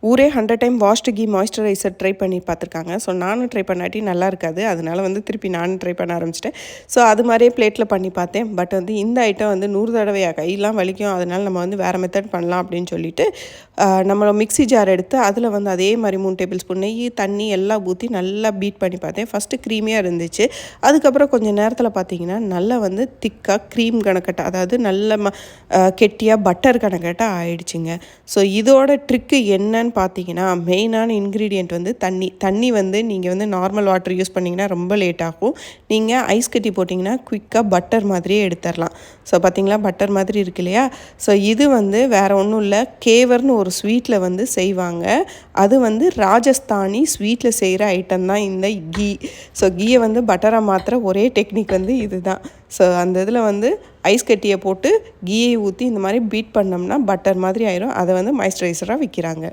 ஊரே 100 time washed கீ moisturiser try பண்ணி பார்த்துருக்காங்க. ஸோ நானும் ட்ரை பண்ணாட்டி நல்லா இருக்காது. அதனால வந்து திருப்பி நானும் ட்ரை பண்ண ஆரம்பிச்சிட்டேன். ஸோ அது மாதிரியே பிளேட்டில் பண்ணி பார்த்தேன். பட் வந்து இந்த ஐட்டம் வந்து 100 தடவையா கையெல்லாம் வலிக்கும். அதனால நம்ம வந்து வேறு மெத்தட் பண்ணலாம் அப்படின்னு சொல்லிட்டு நம்ம மிக்ஸி ஜார் எடுத்து அதில் வந்து அதே மாதிரி 3 டேபிள் ஸ்பூன் நெய், தண்ணி எல்லாம் ஊற்றி நல்லா பீட் பண்ணி பார்த்தேன். ஃபஸ்ட்டு க்ரீமியாக இருந்துச்சு. அதுக்கப்புறம் கொஞ்சம் நேரத்தில் பார்த்தீங்கன்னா நல்லா வந்து திக்காக க்ரீம் கணக்கட்ட, அதாவது நல்ல கெட்டியாக பட்டர் கணக்கட்ட ஆயிடுச்சுங்க. ஸோ இதோட ட்ரிக்கு என்னன்னு பார்த்தீங்கன்னா, மெயினான இன்க்ரீடியன்ட் வந்து தண்ணி வந்து நீங்கள் வந்து நார்மல் வாட்டர் யூஸ் பண்ணிங்கன்னா ரொம்ப லேட் ஆகும். நீங்கள் ஐஸ் கட்டி போட்டிங்கன்னா குயிக்காக பட்டர் மாதிரியே எடுத்துடலாம். ஸோ பார்த்தீங்களா பட்டர் மாதிரி இருக்கு இல்லையா? ஸோ இது வந்து வேறு ஒன்றும் இல்லை, கேவர்னு ஒரு ஸ்வீட்டில் வந்து செய்வாங்க. அது வந்து ராஜஸ்தானி ஸ்வீட்டில் செய்கிற ஐட்டம் தான் இந்த கீ. ஸோ கீயை வந்து பட்டராக மாற்றுற ஒரே டெக்னிக் வந்து இது தான். ஸோ அந்த இதில் வந்து ஐஸ் கட்டியை போட்டு கீயை ஊற்றி இந்த மாதிரி பீட் பண்ணோம்னா பட்டர் மாதிரி ஆயிரும். அதை வந்து மாய்ஸ்சரைசராக விற்கிறாங்க.